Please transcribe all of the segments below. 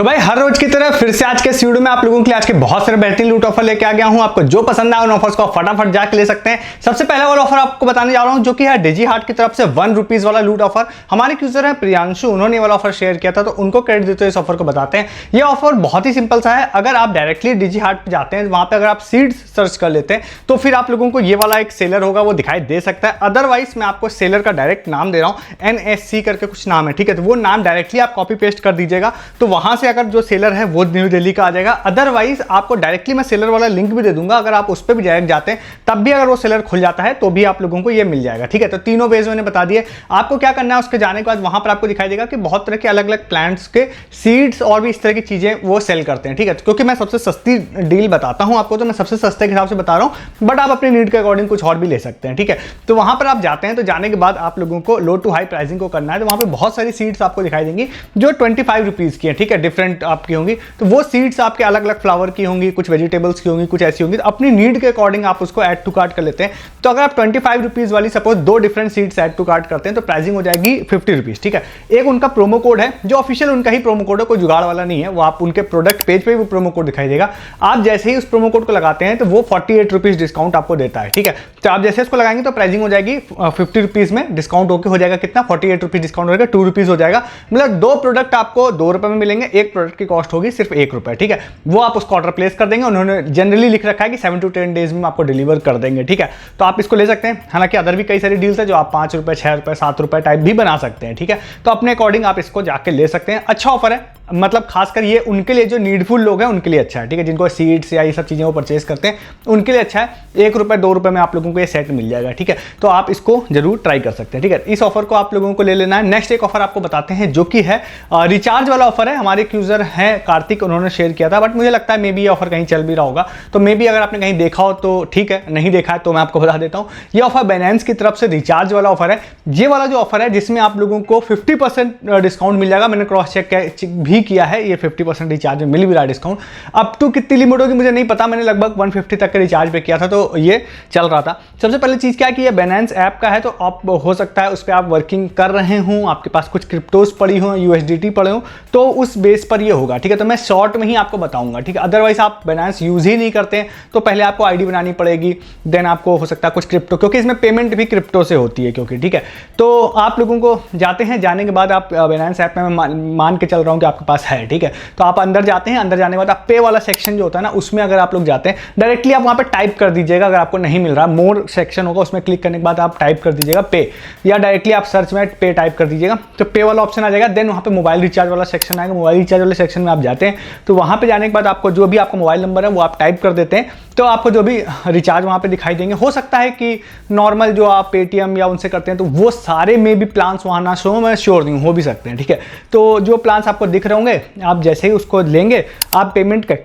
तो भाई हर रोज की तरह फिर से आज के इस वीडियो में आप लोगों के लिए आज के बहुत सारे बेहतरीन लूट ऑफर लेके आ गया हूं। आपको जो पसंद आए उन ऑफर्स को फटाफट जाके ले सकते हैं। सबसे पहला वाला ऑफर आपको बताने जा रहा हूं जो कि है डिजी हार्ट की तरफ से ₹1 वाला लूट ऑफर। हमारे यूजर है प्रियांशु, उन्होंने वाला ऑफर शेयर किया था तो उनको क्रेडिट देते हुए इस ऑफर को बताते हैं। ये ऑफर बहुत ही सिंपल सा है। अगर आप डायरेक्टली डिजी हार्ट पे जाते हैं, वहां पे अगर आप सीड्स सर्च कर लेते हैं तो फिर आप लोगों को ये वाला एक सेलर होगा वो दिखाई दे सकता है। अदरवाइज मैं आपको सेलर का डायरेक्ट नाम दे रहा हूं, NSC करके कुछ नाम है, ठीक है। तो वो नाम डायरेक्टली आप कॉपी पेस्ट कर दीजिएगा तो वहां से अगर जो सेलर है वो न्यू दिल्ली का आ जाएगा। अदरवाइज आपको डायरेक्टली मैं सेलर वाला लिंक भी दे दूंगा, अगर आप उस पर भी डायरेक्ट जाते हैं तब भी अगर वो सेलर खुल जाता है तो भी आप लोगों को ये मिल जाएगा, ठीक है। तो तीनों वेज मैंने बता दिए। आपको क्या करना है, उसके जाने के बाद वहां पर आपको दिखाई देगा कि बहुत तरह के अलग अलग प्लांट्स के सीड्स और भी इस तरह की चीजें वो सेल करते हैं, ठीक है। क्योंकि मैं सबसे सस्ती डील बताता हूं आपको तो मैं सबसे सस्ते के हिसाब से बता रहा हूं, बट आप अपनी नीड के अकॉर्डिंग कुछ और भी ले सकते हैं, ठीक है। तो वहां पर आप जाते हैं तो जाने के बाद आप लोगों को लो टू हाई प्राइसिंग को करना है। तो वहां पर बहुत सारी सीड्स आपको दिखाई देंगी जो ₹25 की है, ठीक है, डिफरेंट आपकी होंगी। तो वो सीड्स आपके अलग अलग फ्लावर की होंगी, कुछ वेजिटेबल्स की होंगी, कुछ ऐसी होंगी। तो अपनी नीड के अकॉर्डिंग आप उसको ऐड टू कार्ट कर लेते हैं। तो अगर आप ₹25 वाली suppose 2 different seeds add to cart करते हैं तो प्राइसिंग हो जाएगी ₹50, ठीक है। एक उनका प्रोमो कोड है जो ऑफिशियल उनका ही प्रोमो कोड है, कोई जुगाड़ वाला नहीं है। वो आप उनके प्रोडक्ट पेज पे वो प्रोमो कोड दिखाई देगा। आप जैसे ही उस प्रोमो कोड को लगाते हैं तो वो ₹48 डिस्काउंट आपको देता है, ठीक है। तो आप जैसे इसको लगाएंगे तो प्राइसिंग हो जाएगी ₹50 में, डिस्काउंट होकर हो जाएगा कितना, ₹48 डिस्काउंट हो जाएगा, ₹2 हो जाएगा। मतलब 2 प्रोडक्ट आपको ₹2 में मिलेंगे, एक प्रोडक्ट की कॉस्ट होगी सिर्फ ₹1, ठीक है। वो आप उसको ऑर्डर प्लेस कर देंगे। उन्होंने जनरली लिख रखा है कि 7 to 10 डेज में आपको डिलीवर कर देंगे, ठीक है। तो आप इसको ले सकते हैं। हालांकि अदर भी कई सारी डील्स है जो आप ₹5, ₹6, ₹7 टाइप भी बना सकते हैं, ठीक है। तो अपने अकॉर्डिंग आप इसको जाके ले सकते हैं। अच्छा ऑफर है, मतलब खासकर ये उनके लिए जो नीडफुल लोग हैं उनके लिए अच्छा है, ठीक है। जिनको सीड्स या ये सब चीजें वो परचेज करते हैं उनके लिए अच्छा है। ₹1, ₹2 में आप लोगों को ये सेट मिल जाएगा, ठीक है। तो आप इसको जरूर ट्राई कर सकते हैं, ठीक है। इस ऑफर को आप लोगों को ले लेना है। नेक्स्ट एक ऑफर आपको बताते हैं जो कि है रिचार्ज वाला ऑफर है। हमारे एक यूजर है कार्तिक, उन्होंने शेयर किया था, बट मुझे लगता है मे बी ये ऑफर कहीं चल भी रहा होगा। तो मे बी अगर आपने कहीं देखा हो तो ठीक है, नहीं देखा है तो मैं आपको बता देता हूँ। ये ऑफर बाइनेंस की तरफ से रिचार्ज वाला ऑफर है। ये वाला जो ऑफर है जिसमें आप लोगों को 50% डिस्काउंट मिल जाएगा। मैंने क्रॉस चेक भी किया है, ये 50% रिचार्ज में मिल भी रहा है डिस्काउंट। अप टू कितनी लिमिट होगी मुझे नहीं पता, मैंने लगभग 150 तक के रिचार्ज पे किया था तो ये चल रहा था। सबसे पहले चीज क्या है कि ये बाइनेंस ऐप का है, तो आप हो सकता है उस पर आप वर्किंग कर रहे हो, आपके पास कुछ क्रिप्टोज पड़ी हो, USDT पड़े हो, तो उस बेस पर ये होगा, ठीक है। तो मैं शॉर्ट में ही आपको बताऊंगा, ठीक है। अदरवाइज आप बाइनेंस यूज ही नहीं करते हैं तो पहले आपको आईडी बनानी पड़ेगी, देन आपको हो सकता है कुछ क्रिप्टो, क्योंकि इसमें पेमेंट भी क्रिप्टो से होती है, क्योंकि ठीक है। तो आप लोगों को जाते हैं, जाने के बाद आप बाइनेंस ऐप में मान के चल रहा हूं कि आपके पास है, ठीक है। तो आप अंदर जाते हैं, अंदर जाने के बाद आप पे वाला सेक्शन जो होता है ना, उसमें अगर आप लोग जाते हैं डायरेक्टली आप वहां पे टाइप कर दीजिएगा। अगर आपको नहीं मिल रहा, मोर सेक्शन होगा, उसमें क्लिक करने के बाद आप टाइप कर दीजिएगा पे, या डायरेक्टली आप सर्च में पे टाइप कर दीजिएगा तो पे वाला ऑप्शन आ जाएगा। देन वहां पे मोबाइल रिचार्ज वाला सेक्शन आएगा। मोबाइल रिचार्ज वाले सेक्शन में आप जाते हैं तो वहां पे जाने के बाद आपको जो भी आपका मोबाइल नंबर है वो आप टाइप कर देते हैं तो आपको जो भी रिचार्ज वहां पे दिखाई देंगे। हो सकता है कि नॉर्मल जो आप पेटीएम या उनसे करते हैं तो वो सारे में भी प्लान्स वहां ना शो, मैं श्योर नहीं हूं, हो भी सकते हैं, ठीक है। तो जो प्लान्स आपको दिख रहे होंगे, आप जैसे ही उसको लेंगे, आप पेमेंट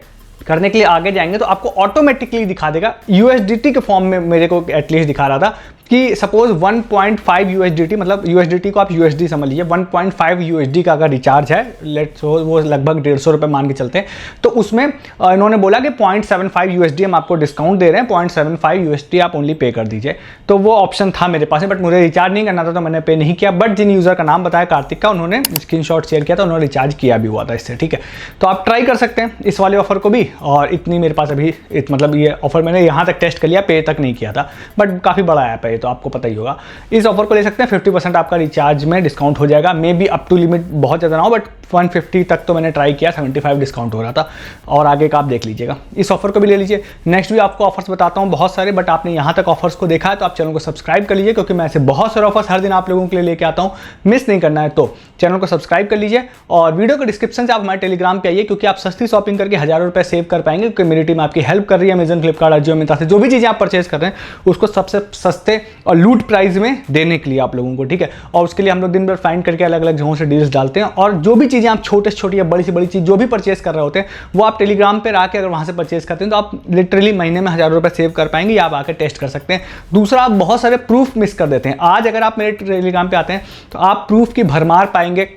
करने के लिए आगे जाएंगे तो आपको ऑटोमेटिकली दिखा देगा। USDT के फॉर्म में मेरे को एटलीस्ट दिखा रहा था कि सपोज 1.5 USDT, मतलब USDT को आप USD समझ लीजिए, 1.5 USD का अगर रिचार्ज है, लेट्स वो लगभग ₹150 मान के चलते हैं, तो उसमें इन्होंने बोला कि 0.75 USD हम आपको डिस्काउंट दे रहे हैं, 0.75 USD आप ओनली पे कर दीजिए। तो वो ऑप्शन था मेरे पास, बट मुझे रिचार्ज नहीं करना था तो मैंने पे नहीं किया। बट जिन यूजर का नाम बताया कार्तिक का, उन्होंने स्क्रीनशॉट शेयर किया था, उन्होंने रिचार्ज किया भी हुआ था इससे, ठीक है। तो आप ट्राई कर सकते हैं इस वाले ऑफर को भी। और इतनी मेरे पास अभी मतलब ये ऑफर मैंने यहाँ तक टेस्ट कर लिया, पे तक नहीं किया था, बट काफ़ी बड़ा ऐप है तो आपको पता ही होगा। इस ऑफर को ले सकते हैं, 50% आपका रिचार्ज में डिस्काउंट हो जाएगा। Maybe up to limit बहुत ज़्यादा ना हो, बट 150 तक तो मैंने ट्राई किया, 75 डिस्काउंट हो रहा था। और आगे का आप देख लीजिएगा, इस ऑफर को भी ले लीजिए। नेक्स्ट भी आपको ऑफर्स बताता हूँ बहुत सारे, बट आपने यहाँ तक ऑफर्स को देखा है तो आप चैनल को सब्सक्राइब कर लीजिए, क्योंकि मैं ऐसे बहुत सारे ऑफर्स हर दिन आप लोगों के लिए लेके आता हूँ। मिस नहीं करना है तो चैनल को सब्सक्राइब कर लीजिए। और वीडियो के डिस्क्रिप्शन से आप हमारे टेलीग्राम पे आइए, क्योंकि आप सस्ती शॉपिंग करके हज़ारों रुपये सेव कर पाएंगे, क्योंकि मेरी टीम आपकी हेल्प कर रही है। अमेजन, फ्लिपकार्ट, अजियो, मिंत्रा से जो भी चीज़ें आप परचेज कर रहे हैं उसको सबसे सस्ते और लूट प्राइस में देने के लिए आप लोगों को, ठीक है। और उसके लिए हम लोग दिन भर फाइंड करके अलग अलग जगहों से डील्स डालते हैं। और जो भी चीज़ें आप छोटे से छोटी या बड़ी से बड़ी चीज़ जो भी परचेज कर रहे होते हैं वो आप टेलीग्राम पर आके अगर वहाँ से परचेज करते हैं तो आप लिटरली महीने में हज़ारों रुपये सेव कर पाएंगे, या आप आके टेस्ट कर सकते हैं। दूसरा, आप बहुत सारे प्रूफ मिस कर देते हैं। आज अगर आप मेरे टेलीग्राम पे आते हैं तो आप प्रूफ की भरमार पाएंगे।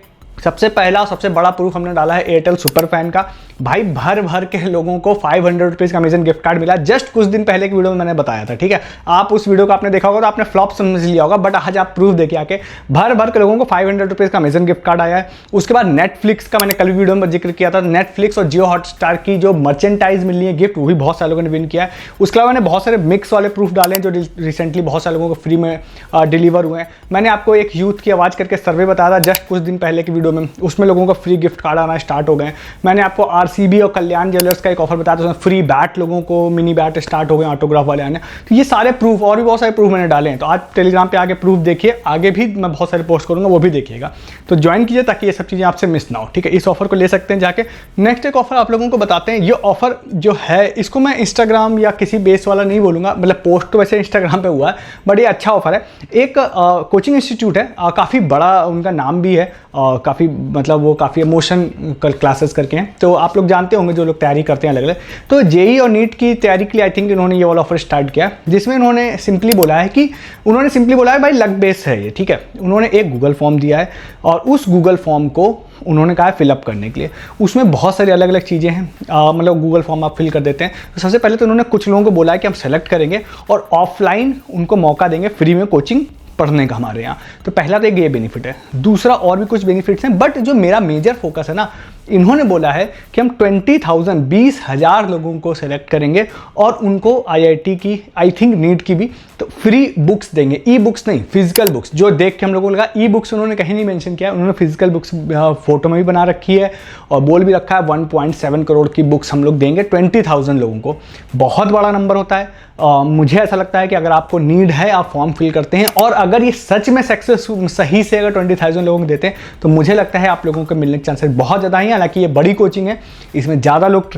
सबसे पहला सबसे बड़ा प्रूफ हमने डाला है एयरटेल सुपर फैन का। भाई भर भर के लोगों को 500 रुपीज़ का अमेजन गिफ्ट कार्ड मिला, जस्ट कुछ दिन पहले की वीडियो में मैंने बताया था, ठीक है। आप उस वीडियो को आपने देखा होगा तो आपने फ्लॉप समझ लिया होगा, बट आज आप प्रूफ देखिए आके भर भर के लोगों को 500 रुपीज़ का अमेजन गिफ्ट कार्ड आया है। उसके बाद नेटफ्लिक्स का मैंने कल वीडियो में जिक्र किया था, नेटफ्लिक्स और जियो हॉटस्टार की जो मर्चेंटाइज मिलनी है गिफ्ट, वो भी बहुत सारे लोगों ने विन किया है। उसके अलावा मैंने बहुत सारे मिक्स वाले प्रूफ डाले हैं जो रिसेंटली बहुत सारे लोगों को फ्री में डिलीवर हुए हैं। मैंने आपको एक यूथ की आवाज़ करके सर्वे बताया था जस्ट कुछ दिन पहले की वीडियो में, उसमें लोगों को फ्री गिफ्ट कार्ड आना स्टार्ट हो गए। मैंने आपको आरसीबी और कल्याण ज्वेलर्स का एक ऑफर बताया था, उसमें फ्री बैट लोगों को मिनी बैट स्टार्ट हो गए ऑटोग्राफ वाले आने। तो ये सारे प्रूफ और भी बहुत सारे प्रूफ मैंने डाले हैं, तो आज टेलीग्राम पे आके प्रूफ देखिए, आगे भी मैं बहुत सारे पोस्ट करूंगा वो भी देखिएगा, तो ज्वाइन कीजिए ताकि ये सब चीज़ें आपसे मिस ना हो, ठीक है। इस ऑफर को ले सकते हैं जाके। नेक्स्ट एक ऑफर आप लोगों को बताते हैं। ये ऑफर जो है इसको मैं इंस्टाग्राम या किसी बेस वाला नहीं बोलूँगा, मतलब पोस्ट तो वैसे इंस्टाग्राम पे हुआ है, बट ये अच्छा ऑफर है। एक कोचिंग इंस्टीट्यूट है, काफ़ी बड़ा उनका नाम भी है, काफ़ी मतलब वो काफ़ी इमोशन क्लासेस करके हैं, तो आप लोग जानते होंगे जो लोग तैयारी करते हैं अलग अलग। तो जेई और नीट की तैयारी के लिए आई थिंक इन्होंने ये वाला ऑफर स्टार्ट किया, जिसमें उन्होंने सिंपली बोला है भाई लक बेस है ये, ठीक है। उन्होंने एक गूगल फॉर्म दिया है और उस गूगल फॉर्म को उन्होंने कहा है फिलअप करने के लिए। उसमें बहुत सारी अलग अलग चीज़ें हैं, मतलब गूगल फॉर्म आप फिल कर देते हैं। तो सबसे पहले तो उन्होंने कुछ लोगों को बोला है कि हम सेलेक्ट करेंगे और ऑफलाइन उनको मौका देंगे फ्री में कोचिंग पढ़ने का हमारे यहाँ। तो पहला तो एक ये बेनिफिट है, दूसरा और भी कुछ बेनिफिट्स हैं, बट जो मेरा मेजर फोकस है ना, इन्होंने बोला है कि हम 20,000 लोगों को सेलेक्ट करेंगे और उनको आईआईटी की, आई थिंक नीट की भी, तो फ्री बुक्स देंगे। ई बुक्स नहीं, फिजिकल बुक्स। जो देख के हम लोगों को लगा ई बुक्स उन्होंने कहीं नहीं मेंशन किया, उन्होंने फिजिकल बुक्स फोटो में भी बना रखी है और बोल भी रखा है 1.7 करोड़ की बुक्स हम लोग देंगे 20,000 लोगों को। बहुत बड़ा नंबर होता है। मुझे ऐसा लगता है कि अगर आपको नीड है, आप फॉर्म फिल करते हैं और अगर ये सच में सक्सेस सही से अगर 20,000 लोगों को देते हैं तो मुझे लगता है आप लोगों को मिलने के चांसेस बहुत ज़्यादा हैं। हालांकि ये बड़ी कोचिंग है, इसमें ज़्यादा लोग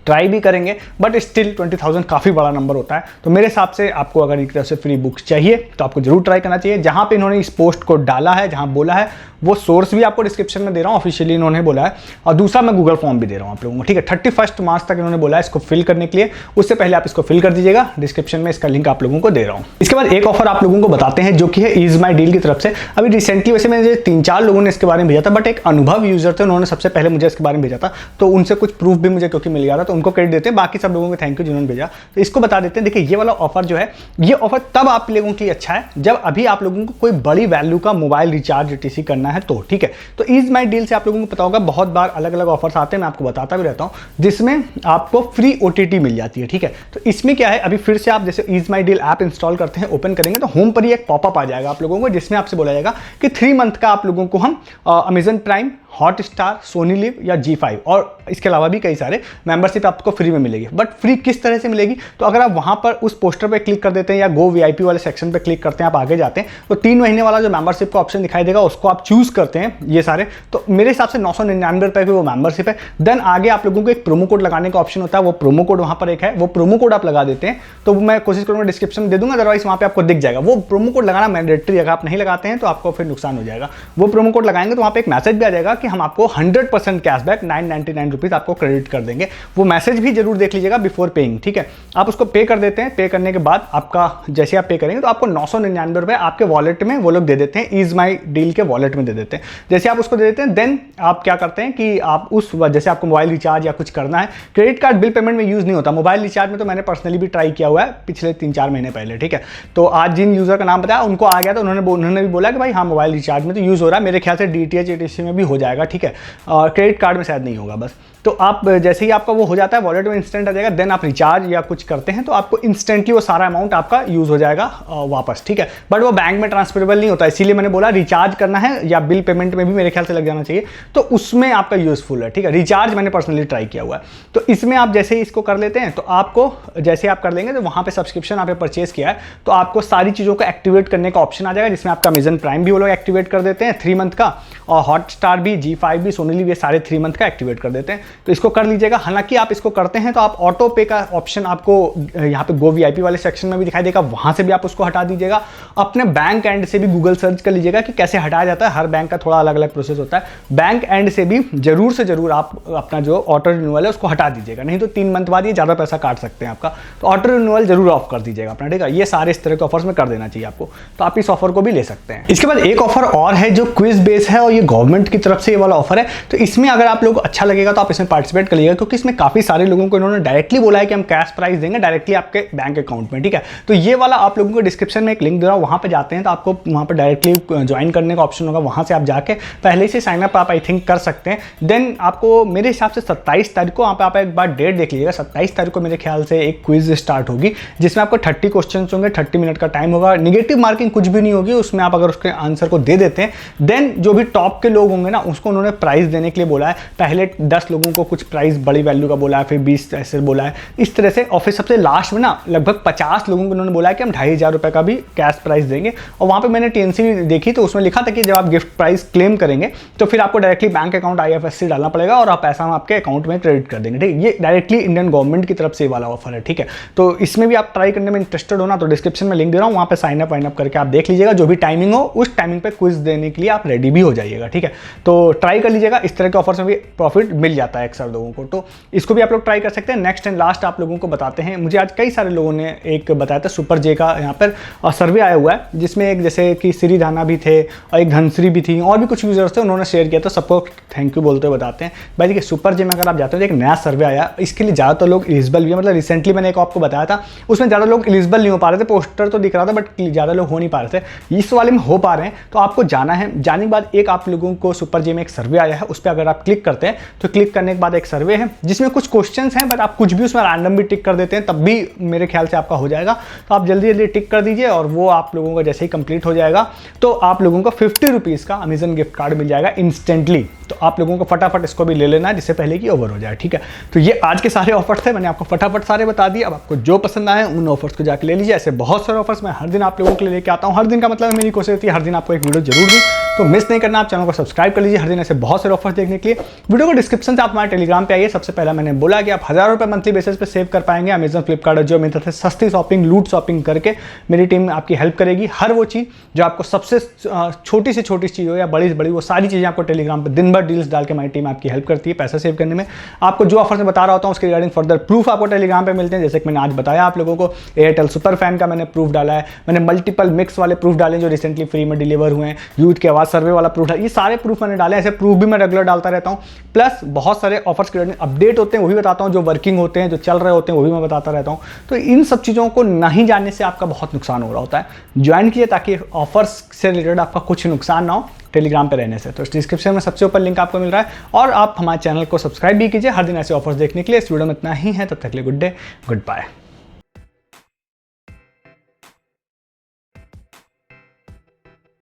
ट्राई भी करेंगे, बट स्टिल 20,000 काफ़ी बड़ा नंबर होता है। तो मेरे हिसाब से आपको अगर एक तरफ से फ्री बुक्स चाहिए तो आपको जरूर ट्राई करना चाहिए। जहाँ पे इन्होंने इस पोस्ट को डाला है, जहाँ बोला है, वो सोर्स भी आपको डिस्क्रिप्शन में दे रहा हूँ, ऑफिशियली इन्होंने बोला है। और दूसरा मैं गूगल फॉर्म भी दे रहा हूँ आप लोगों को, ठीक है। 31 मार्च तक इन्होंने बोला है इसको फिल करने के लिए, उससे पहले आप इसको फिल कर दीजिएगा। डिस्क्रिप्शन में इसका लिंक आप लोगों को दे रहा हूँ। इसके बाद एक ऑफर आप लोगों को बताते हैं जो कि है इज माई डील की तरफ से। अभी रिसेंटली वैसे मैंने 3-4 लोगों ने इसके बारे में भेजा था, बट एक अनुभव यूजर थे, उन्होंने सबसे पहले मुझे इसके बारे में भेजा था, तो उनसे कुछ प्रूफ भी मुझे क्योंकि मिल गया था, तो उनको क्रेडिट देते हैं। बाकी सब लोगों को थैंक यू जिन्होंने भेजा। तो इसको बता देते हैं। देखिए ये वाला ऑफर जो है, ये ऑफर तब आप लोगों के लिए अच्छा है जब अभी आप लोगों को कोई बड़ी वैल्यू का मोबाइल रिचार्ज ईटीसी करना है, तो ठीक है। तो इज माई डील से आप लोगों को पता होगा बहुत बार अलग अलग ऑफर्स आते हैं, मैं आपको बताता भी रहता हूं, जिसमें आपको फ्री ओटीटी मिल जाती है, ठीक है। तो इसमें क्या है, अभी फिर से आप जैसे is my deal app install करते हैं, ओपन करेंगे तो होम पर ही एक पॉपअप आ जाएगा आप लोगों को, जिसमें आपसे बोला जाएगा कि 3 मंथ का आप लोगों को हम Amazon Prime, Hotstar, Sony LIV या G5 और इसके अलावा भी कई सारे मेंबरशिप आपको फ्री में मिलेगी। बट फ्री किस तरह से मिलेगी, तो अगर आप वहां पर उस पोस्टर पे क्लिक कर देते हैं या गो VIP वाले सेक्शन पे क्लिक करते हैं, आप आगे जाते हैं तो 3 महीने वाला जो मेंबरशिप का ऑप्शन दिखाई देगा उसको आप चूज करते हैं ये सारे। तो मेरे हिसाब से 999 रुपए की वो मेंबरशिप है। देन आगे आप लोगों को एक प्रोमो कोड लगाने का ऑप्शन होता है, वो प्रोमो कोड वहां पर एक है, वो प्रोमो कोड आप लगा देते हैं। तो मैं कोशिश करूंगा डिस्क्रिप्शन में दे दूंगा, अदरवाइज वहां पे आपको दिख जाएगा। वो प्रोमो कोड लगाना मैंडेटरी, अगर आप नहीं लगाते हैं तो आपको फिर नुकसान हो जाएगा। वो प्रोमो कोड लगाएंगे तो वहां पे एक मैसेज भी आ जाएगा कि हम आपको 100% कैशबैक 999 रुपीज आपको क्रेडिट कर देंगे। वो मैसेज भी जरूर देख लीजिएगा बिफोर पेइंग, ठीक है। आप उसको पे कर देते हैं, पे करने के बाद आपका जैसे आप पे करेंगे तो आपको 999 रुपए आपके वॉलेट में वो लोग दे देते हैं, इज माई डील के वॉलेट में दे देते हैं। जैसे आप उसको दे देते हैं, देन आप क्या करते हैं कि आप उस जैसे आपको मोबाइल रिचार्ज या कुछ करना है, क्रेडिट कार्ड बिल पेमेंट में यूज नहीं होता। मोबाइल रिचार्ज में तो मैंने पर्सनली भी ट्राई किया हुआ है पिछले 3-4 महीने पहले, ठीक है। तो आज जिन यूजर का नाम बताया उनको आ गया, तो उन्होंने भी बोला कि भाई हाँ मोबाइल रिचार्ज में तो यूज हो रहा है, मेरे ख्याल से DTH ETC में भी हो जाएगा, ठीक है। क्रेडिट कार्ड में शायद नहीं होगा बस। तो आप जैसे ही आपका वो हो जाता है, वॉलेट में इंस्टेंट आ जाएगा, देन आप रिचार्ज या कुछ करते हैं तो आपको इंस्टेंटली वो सारा अमाउंट आपका यूज हो जाएगा वापस, ठीक है। बट वो बैंक में ट्रांसफरेबल नहीं होता, इसीलिए मैंने बोला रिचार्ज करना है या बिल पेमेंट में भी मेरे ख्याल से लग जाना चाहिए, तो उसमें आपका यूजफुल है, ठीक है। रिचार्ज मैंने पर्सनली ट्राई किया हुआ है। तो इसमें आप जैसे ही इसको कर लेते हैं तो आपको जैसे आप कर लेंगे तो वहाँ पे सब्सक्रिप्शन आपने परचेज किया है तो आपको सारी चीज़ों को एक्टिवेट करने का ऑप्शन आ जाएगा, जिसमें आपका अमेजन प्राइम भी वो लोग एक्टिवेट कर देते हैं 3 मंथ का, और हॉटस्टार भी, G5 भी, सोनी लिव, ये सारे 3 मंथ का एक्टिवेट कर देते हैं। तो इसको कर लीजिएगा। हालांकि आप इसको करते हैं तो आप ऑटो पे का ऑप्शन आपको यहाँ पे गो VIP वाले सेक्शन में भी दिखाई देगा, वहां से भी आप उसको हटा दीजिएगा। अपने बैंक एंड से भी गूगल सर्च कर लीजिएगा कि कैसे हटाया जाता है, हर बैंक का थोड़ा अलग अलग प्रोसेस होता है। बैंक एंड से भी जरूर से जरूर आप अपना जो ऑटो रिन्यूअल है उसको हटा दीजिएगा, नहीं तो 3 मंथ बाद ये ज़्यादा पैसा काट सकते हैं आपका। तो ऑटो रिन्यूअल जरूर ऑफ कर दीजिएगा अपना, ठीक है। ये सारे इस तरह के ऑफर्स में कर देना चाहिए आपको, तो आप इस ऑफर को भी ले सकते हैं। इसके बाद एक ऑफर और है जो क्विज बेस है और ये गवर्नमेंट की तरफ से ये वाला ऑफर है। तो इसमें अगर आप लोगों को अच्छा लगेगा तो आप इसमें पार्टिसिपेट करिएगा, क्योंकि इसमें काफ़ी सारे लोगों को इन्होंने डायरेक्टली बोला है कि हम कैश प्राइस देंगे डायरेक्टली आपके बैंक अकाउंट में, ठीक है। तो ये वाला आप लोगों को डिस्क्रिप्शन में एक लिंक दे रहा हूँ, वहाँ पे जाते हैं तो आपको वहाँ पर डायरेक्टली ज्वाइन करने का ऑप्शन होगा, वहाँ से आप जाके पहले से साइनअप आप आई थिंक कर सकते हैं। देन आपको मेरे हिसाब से 27 तारीख को, वहाँ पे आप एक बार डेट देख लीजिएगा, 27 तारीख को मेरे ख्याल से एक क्विज स्टार्ट होगी, जिसमें आपको 30 क्वेश्चन होंगे, 30 मिनट का टाइम होगा, निगेटिव मार्किंग कुछ भी नहीं होगी उसमें। आप अगर उसके आंसर को दे देते हैं देन जो भी टॉप के लोग होंगे ना उसको उन्होंने प्राइस देने के लिए बोला है। पहले 10 लोगों को कुछ प्राइस बड़ी वैल्यू का बोला है, फिर 20 ऐसे बोला है, इस तरह से। और फिर सबसे लास्ट में ना लगभग 50 लोगों को उन्होंने बोला है कि हम 2500 रुपये का भी कैश प्राइस देंगे। और वहाँ पे मैंने टीएनसी देखी तो उसमें लिखा था कि जब आप गिफ्ट प्राइस क्लेम करेंगे तो फिर आपको डायरेक्टली बैंक अकाउंट IFSC डालना पड़ेगा और आप पैसा हम आपके अकाउंट में क्रेडिट कर देंगे, ठीक है। ये डायरेक्टली इंडियन गवर्नमेंट की तरफ से वाला ऑफर है, ठीक है। तो इसमें भी आप ट्राई करने में इंटरेस्टेड हो ना, तो डिस्क्रिप्शन में लिंक दे रहा हूँ, वहाँ पे साइन अप करके आप देख लीजिएगा। जो भी टाइमिंग हो उस टाइमिंग पे क्विज देने के लिए आप रेडी भी हो जाइएगा, ठीक है। तो ट्राई कर लीजिएगा, इस तरह के ऑफर्स में भी प्रॉफिट मिल जाता है अक्सर लोगों को, तो इसको भी आप लोग ट्राई कर सकते हैं। नेक्स्ट एंड लास्ट आप लोगों को बताते हैं, मुझे आज कई सारे लोगों ने एक बताया था सुपर जे का यहाँ पर सर्वे आया हुआ है, जिसमें एक जैसे कि श्री राणा भी थे और एक धनश्री भी थी और भी कुछ यूजर्स थे, उन्होंने शेयर किया, तो सबको थैंक यू बोलते हुए बताते हैं। भाई देखिए सुपर जे में अगर आप जाते हो तो एक नया सर्वे आया, इसके लिए ज़्यादातर लोग एलिजिबल भी है। मतलब रिसेंटली मैंने एक आपको बताया था, उसमें ज़्यादा लोग एलिजिबल नहीं हो पा रहे थे, पोस्टर तो दिख रहा था बट ज़्यादा लोग हो नहीं पा रहे थे। इस वाले में हो पा रहे हैं, तो आपको जाना है। जाने के बाद एक आप लोगों को सुपर जे में एक सर्वे आया है, उस पर अगर आप क्लिक करते हैं तो क्लिक करने के बाद एक सर्वे है जिसमें कुछ क्वेश्चंस हैं, बट आप कुछ भी उसमें रैंडम भी टिक कर देते हैं तब भी मेरे ख्याल से आपका हो जाएगा। तो आप जल्दी जल्दी टिक कर दीजिए और वो आप लोगों का जैसे ही कंप्लीट हो जाएगा तो आप लोगों को 50 रुपीज़ का अमेजन गिफ्ट कार्ड मिल जाएगा इंस्टेंटली। तो आप लोगों को फटाफट इसको भी ले लेना है जिससे पहले कि ओवर हो जाए, ठीक है। तो ये आज के सारे ऑफर्स थे, मैंने आपको फटाफट सारे बता दिए। अब आपको जो पसंद आए उन ऑफर्स को जाकर ले लीजिए। ऐसे बहुत सारे ऑफर्स मैं हर दिन आप लोगों के लिए लेके आता हूँ। हर दिन का मतलब मेरी कोशिश होती है हर दिन आपको एक वीडियो जरूर दूँ, तो मिस नहीं करना। आप चैनल को सब्सक्राइब कर लीजिए हर दिन ऐसे बहुत सारे ऑफर्स देखने के लिए। वीडियो को डिस्क्रिप्शन से आप हमारे टेलीग्राम पे आइए। सबसे पहला मैंने बोला कि आप 1000 रुपये मंथली बेसिस पे सेव कर पाएंगे अमेजन, फ्लिपकार्ट और जो मेरी तरफ से सस्ती शॉपिंग, लूट शॉपिंग करके मेरी टीम आपकी हेल्प करेगी। हर वो चीज़ जो आपको सबसे छोटी से छोटी चीज़ हो या बड़ी से बड़ी, वो सारी चीज़ें आपको टेलीग्राम पर दिन भर डील्स डाल के हमारी टीम आपकी हेल्प करती है पैसा सेव करने में। आपको जो ऑफर से बता रहा होता हूँ उसके रिगार्डिंग फर्दर प्रूफ आपको टेलीग्राम पर मिलते हैं। जैसे कि मैंने आज बताया आप लोगों को एयरटेल सुपर फैन का मैंने प्रूफ डाला है, मैंने मल्टीपल मिक्स वाले प्रूफ डाले जो रिसेंटली फ्री में डिलीवर हुए हैं, यूथ की आवाज़ सर्वे वाला प्रूफ डाला, ये सारे प्रूफ मैंने डाले। ऐसे प्रूफ भी मैं रेगुलर डालता रहता हूँ। प्लस बहुत सारे ऑफर्स के अपडेट होते हैं वो भी बताता हूँ, जो वर्किंग होते हैं, जो चल रहे होते हैं वो भी मैं बताता रहता हूँ। तो इन सब चीज़ों को नहीं जानने से आपका बहुत नुकसान हो रहा होता है। ज्वाइन कीजिए ताकि ऑफर्स से रिलेटेड आपका कुछ नुकसान ना हो टेलीग्राम पे रहने से। तो डिस्क्रिप्शन में सबसे ऊपर लिंक आपको मिल रहा है और आप हमारे चैनल को सब्सक्राइब भी कीजिए हर दिन ऐसे ऑफर्स देखने के लिए। इस वीडियो में इतना ही है, तब तक के लिए गुड डे, गुड बाय।